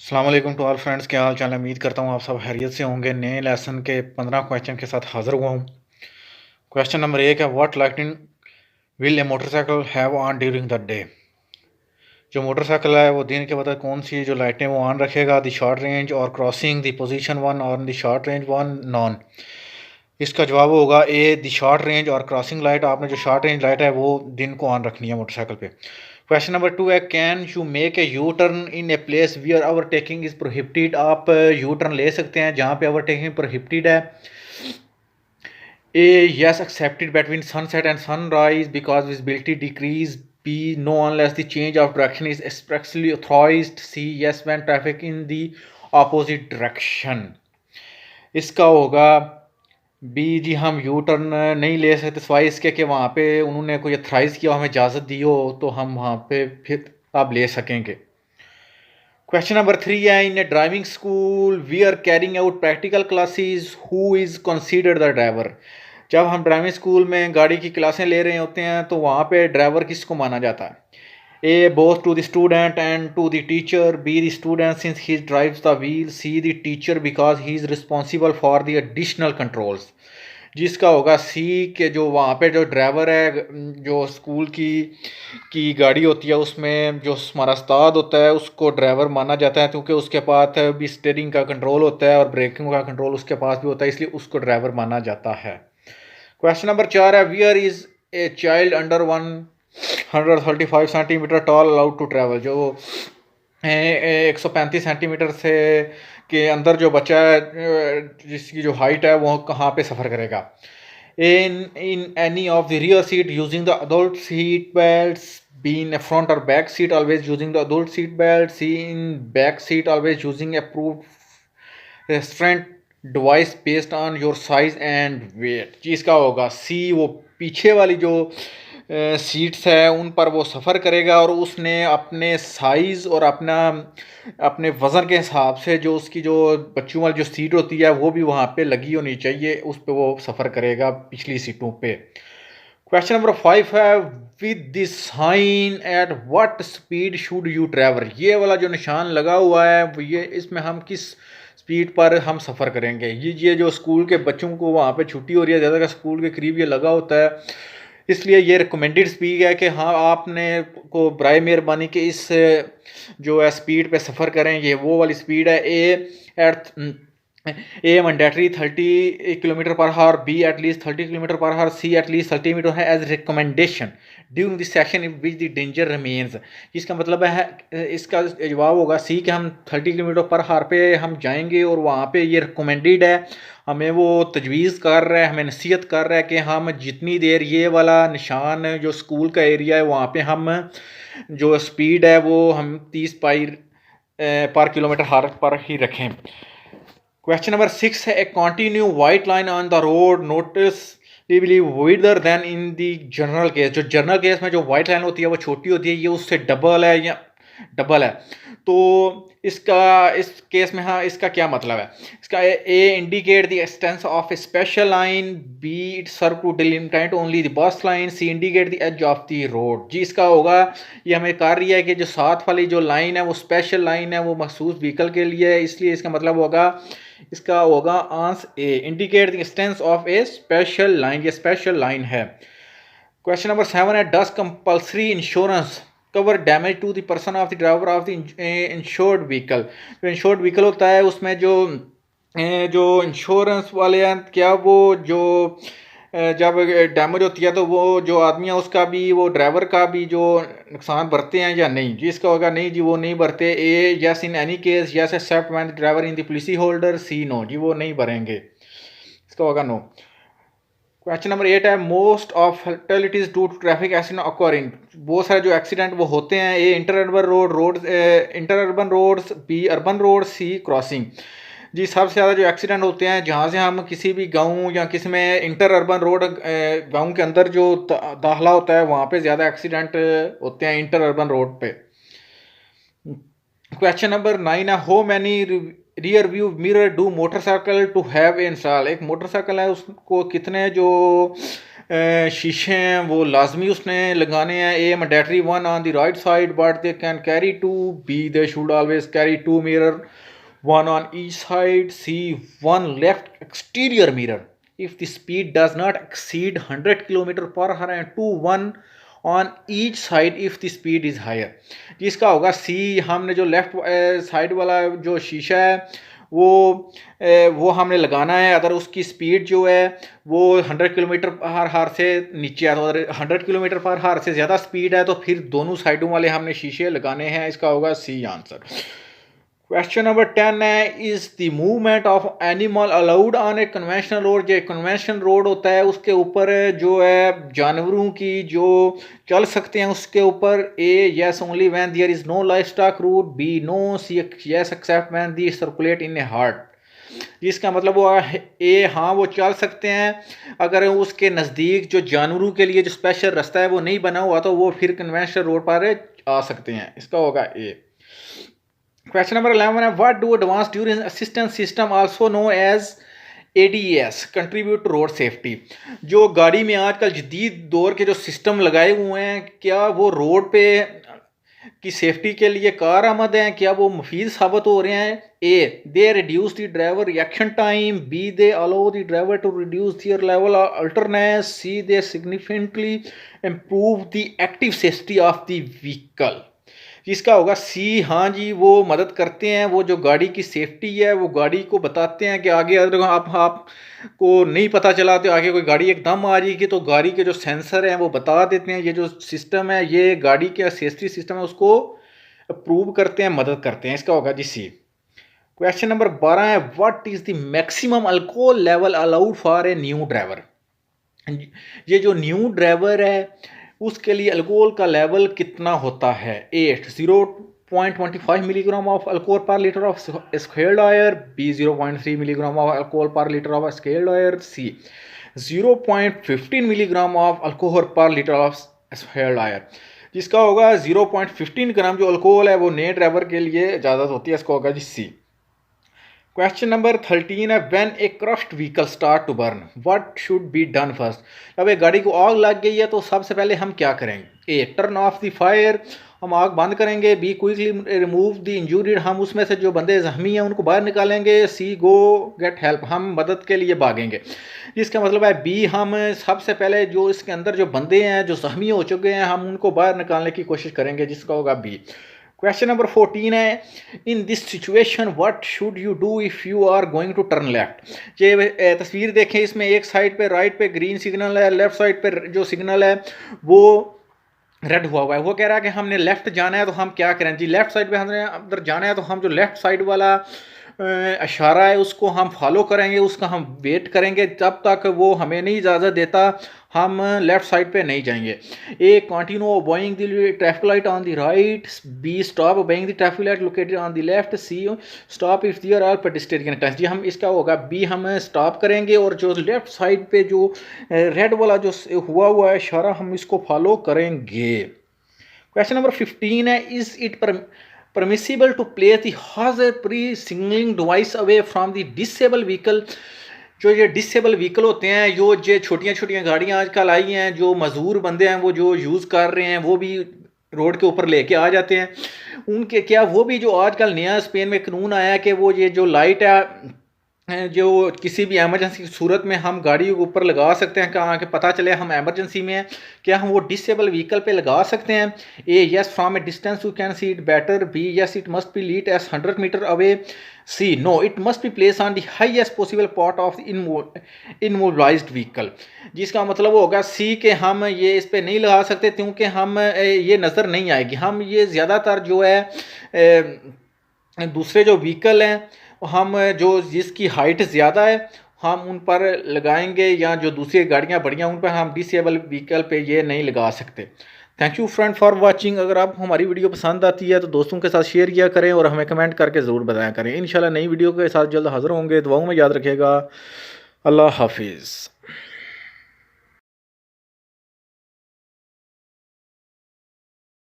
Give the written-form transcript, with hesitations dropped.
अस्सलाम वालेकुम to all friends, क्या हाल चाल है। उम्मीद करता हूँ आप सब खैरियत से होंगे। नए लेसन के 15 क्वेश्चन के साथ हाजिर हुआ हूँ। क्वेश्चन नंबर 1 है, what lighting will A motorcycle have on during the day. जो मोटरसाइकिल है वो दिन के वक्त कौन सी जो लाइटें वो ऑन रखेगा। द शॉर्ट रेंज और क्रॉसिंग द पोजीशन वन और the short range one non. इसका जवाब होगा ए, द शॉर्ट रेंज और क्रॉसिंग लाइट। आपने जो शॉर्ट रेंज लाइट है वो दिन को ऑन रखनी है मोटरसाइकिल पे। क्वेश्चन नंबर 2 है, can you make a U turn in a place where overtaking is prohibited. आप यू टर्न ले सकते हैं जहाँ पे ओवरटेकिंग प्रोहिबिटेड है। A, yes accepted between sunset and sunrise because visibility decrease. B, no unless the change of direction is expressly authorised. C, yes when traffic in the opposite direction. इसका होगा B जी, हम U turn नहीं ले सकते सिवाय इसके कि वहाँ पे उन्होंने कोई अथराइज़ किया, हमें इजाज़त दी हो तो हम वहाँ पे फिर आप ले सकेंगे। क्वेश्चन नंबर 3 है, in a driving school we are carrying out practical classes, who is considered the driver. जब हम ड्राइविंग स्कूल में गाड़ी की क्लासें ले रहे होते हैं तो वहाँ पे ड्राइवर किसको माना जाता है। A, both to the student and to the teacher. B, the student since he drives the wheel. C, the teacher because he is responsible for the additional controls. जिसका होगा सी, के जो वहाँ पे जो ड्राइवर है, जो स्कूल की गाड़ी होती है उसमें जो हमारा उस्ताद होता है उसको ड्राइवर माना जाता है, क्योंकि उसके पास भी स्टीयरिंग का कंट्रोल होता है और ब्रेकिंग का कंट्रोल उसके पास भी होता है, इसलिए उसको ड्राइवर माना जाता है। क्वेश्चन नंबर 4 है, where is a child under 135 centimetre tall allowed to travel. जो 135 सेंटीमीटर से के अंदर जो बच्चा है जिसकी जो हाइट है वो कहाँ पे सफ़र करेगा। In any of the rear seat using the adult seat belts. B, in front और back seat always using the adult seat belt. C, in back seat always using approved restraint device based on your size and weight. चीज़ का होगा सी, वो पीछे वाली जो seats है उन पर वो सफ़र करेगा और उसने अपने साइज़ और अपने वज़न के हिसाब से जो उसकी जो बच्चों वाली जो सीट होती है वो भी वहाँ पे लगी होनी चाहिए, उस पे वो सफ़र करेगा पिछली सीटों पे। क्वेश्चन नंबर 5 है, with this sign at what speed should you travel. ये वाला जो निशान लगा हुआ है ये इसमें हम किस स्पीड पर हम सफ़र करेंगे। ये जो स्कूल के बच्चों को वहाँ पे छुट्टी हो रही है, ज़्यादा स्कूल के करीब ये लगा होता है, इसलिए ये रिकमेंडेड स्पीड है कि हाँ आपने को बराए मेहरबानी के इस जो है स्पीड पे सफ़र करें। ये वो वाली स्पीड है। ए मैंडेटरी 30 किलोमीटर पर हावर। B, at least 30 kilometre per hour. See, at least 30 metre है as recommendation during the section in which the danger remains. इसका मतलब है, इसका जवाब होगा सी कि हम 30 किलोमीटर पर हावर पे हम जाएंगे और वहाँ पे ये रिकमेंडेड है, हमें वो तजवीज़ कर रहा है, हमें नसीहत कर रहा है कि हम जितनी देर ये वाला निशान जो स्कूल का एरिया है वहाँ पे हम जो स्पीड है वो हम 30 पर किलोमीटर हावर पर ही रखें। क्वेश्चन नंबर 6 है, a continue white line on the road notice whether then in the general case. जो जनरल केस में जो वाइट लाइन होती है वो छोटी होती है, ये उससे डबल है या डबल है। तो इसका इस केस में हाँ इसका क्या मतलब है। इसका A, indicate the extents of a special line. B, it serve to delimitate only the bus line. C, indicate the edge of the road. जी, इसका होगा ये हमें कह रही है कि जो साथ वाली जो लाइन है वो स्पेशल लाइन है, वो मखसूस व्हीकल के लिए है, इसलिए इसका मतलब होगा इसका होगा answer A, indicate the extents of a special line. ये स्पेशल लाइन है। क्वेश्चन नंबर 7 है, does compulsory insurance cover damage to the person of the driver of the insured vehicle. जो इंश्योर्ड व्हीकल होता है उसमें जो इंश्योरेंस वाले हैं, क्या वो जो जब डैमेज होती है तो वो जो आदमी है उसका भी वो ड्राइवर का भी जो नुकसान भरते हैं या नहीं। जी, इसका होगा नहीं जी, वो नहीं भरते। A, yes in any case, yes except when the driver in the policy holder. C, no जी, वो नहीं भरेंगे, इसका होगा नो। क्वेश्चन नंबर 8 है, most of fatalities due to traffic accident occur in. बहुत सारे जो एक्सीडेंट वो होते हैं। A, inter urban roads. B, urban road. C, crossing. जी, सबसे ज़्यादा जो एक्सीडेंट होते हैं जहाँ से हम किसी भी गांव या किसी में इंटर अर्बन रोड गांव के अंदर जो दाखला होता है वहाँ पे ज़्यादा एक्सीडेंट होते हैं इंटर अर्बन रोड पे। क्वेश्चन नंबर 9 है, how many rear view mirror do motorcycle to have install. एक मोटरसाइकिल है उसको कितने जो शीशे हैं वो लाजमी उसने लगाने हैं। A mandatory one on the right side but they can carry two. B they should always carry two mirror, one on each side. C, one left exterior mirror if the speed does not exceed 100 km per hour, and 2 one on each side if the speed is higher. जिसका होगा C। हमने जो left side वाला जो शीशा है वो हमने लगाना है अगर उसकी स्पीड जो है वो 100 किलोमीटर पर हार से नीचे है। तो अगर 100 किलोमीटर पर हार से ज़्यादा स्पीड है तो फिर दोनों साइडों वाले हमने शीशे लगाने हैं। इसका होगा सी आंसर। क्वेश्चन नंबर 10 है, is the movement of animal allowed on a conventional road. जो कन्वेंशनल रोड होता है उसके ऊपर जो है जानवरों की जो चल सकते हैं उसके ऊपर। A yes only when there is no livestock route. B no. C yes except when the circulate in a heart. इसका मतलब वो ए हाँ वो चल सकते हैं अगर उसके नज़दीक जो जानवरों के लिए जो स्पेशल रास्ता है वो नहीं बना हुआ तो वो फिर कन्वेंशनल रोड पर आ सकते हैं। इसका होगा ए। क्वेश्चन नंबर 11 है, what do advance during assistance system also know as ADAS contribute to road safety. जो गाड़ी में आजकल जदीद दौर के जो सिस्टम लगाए हुए हैं क्या वो रोड पे की सेफ्टी के लिए कारआमद हैं, क्या वो मुफीद साबित हो रहे हैं। A they reduce the driver reaction time. B they allow the driver to reduce their level of alertness. C they significantly improve the active safety of the vehicle. इसका होगा सी। हाँ जी वो मदद करते हैं, वो जो गाड़ी की सेफ्टी है वो गाड़ी को बताते हैं कि आगे अगर आप को नहीं पता चला तो आगे कोई गाड़ी एकदम आ जाएगी तो गाड़ी के जो सेंसर हैं वो बता देते हैं। ये जो सिस्टम है ये गाड़ी के सेफ्टी सिस्टम है उसको अप्रूव करते हैं, मदद करते हैं। इसका होगा जी सी। क्वेश्चन नंबर 12 है, what is the maximum alcohol level allowed for a new driver. ये जो न्यू ड्राइवर है उसके लिए अल्कोहल का लेवल कितना होता है। 0.25 milligram of alcohol per litre of scaled oil. B 0.3 milligram of alcohol per litre of scaled oil. C 0.15 milligram of alcohol per litre of scaled oil. जिसका होगा 0.15 ग्राम जो अल्कोहल है वो नए ड्राइवर के लिए इजाज़त होती है। इसका होगा जी सी। क्वेश्चन नंबर 13 है, when a crushed vehicle start to burn what should be done first. जब एक गाड़ी को आग लग गई है तो सबसे पहले हम क्या करेंगे। ए टर्न ऑफ द फायर, हम आग बंद करेंगे। बी क्विकली रिमूव द इंजूरिड, हम उसमें से जो बंदे जख्मी हैं उनको बाहर निकालेंगे। सी गो गेट हेल्प, हम मदद के लिए भागेंगे। इसका मतलब है बी हम सबसे पहले जो इसके अंदर जो बंदे हैं जो जख्मी हो चुके हैं हम उनको बाहर निकालने की कोशिश करेंगे। जिसका होगा बी। क्वेश्चन नंबर 14 है, in this situation what should you do if you are going to turn left. ये तस्वीर देखें, इसमें एक साइड पे राइट पे ग्रीन सिग्नल है, लेफ्ट साइड पे जो सिग्नल है वो रेड हुआ है। वो कह रहा है कि हमने लेफ्ट जाना है तो हम क्या करें जी। लेफ्ट साइड पे हमने अंदर जाना है तो हम जो लेफ्ट साइड वाला इशारा है उसको हम फॉलो करेंगे, उसका हम वेट करेंगे जब तक वो हमें नहीं इजाज़त देता हम लेफ्ट साइड पे नहीं जाएंगे। A continue obeying the traffic light on the right. B stop obeying the traffic light located on the left. C stop if there are pedestrian turns. जी हम इसका होगा बी, हम स्टॉप करेंगे और जो लेफ्ट साइड पे जो रेड वाला जो हुआ है इशारा हम इसको फॉलो करेंगे। क्वेश्चन नंबर 15 है, is it permissible to place the hazard pre-signaling device away from the disabled vehicle। जो ये डिसेबल व्हीकल होते हैं जो छोटियाँ छोटियाँ गाड़ियाँ आजकल आई हैं जो मजदूर बंदे हैं वो जो यूज़ कर रहे हैं वो भी रोड के ऊपर लेके आ जाते हैं उनके क्या वो भी जो आजकल नया स्पेन में कानून आया कि वो ये जो लाइट है जो किसी भी एमरजेंसी की सूरत में हम गाड़ी के ऊपर लगा सकते हैं कहाँ के पता चले हम एमरजेंसी में हैं, क्या हम वो डिसेबल व्हीकल पे लगा सकते हैं। A yes from a distance you can see it better. B yes it must be lit as 100 metre away. C no it must be place on the highest possible part of immobilised vehicle. जिसका मतलब होगा सी के हम ये इस पर नहीं लगा सकते क्योंकि हम ये नज़र नहीं आएगी। हम ये ज़्यादातर जो है दूसरे जो व्हीकल हैं हम जो जिसकी हाइट ज़्यादा है हम उन पर लगाएंगे या जो दूसरी गाड़ियाँ बढ़िया उन पर हम डिसेबल व्हीकल पे ये नहीं लगा सकते। Thank you friend for watching. अगर आपको हमारी वीडियो पसंद आती है तो दोस्तों के साथ शेयर किया करें और हमें कमेंट करके ज़रूर बताया करें। इंशाल्लाह नई वीडियो के साथ जल्द हाज़िर होंगे। दुआओं में याद रखिएगा। अल्लाह हाफिज़।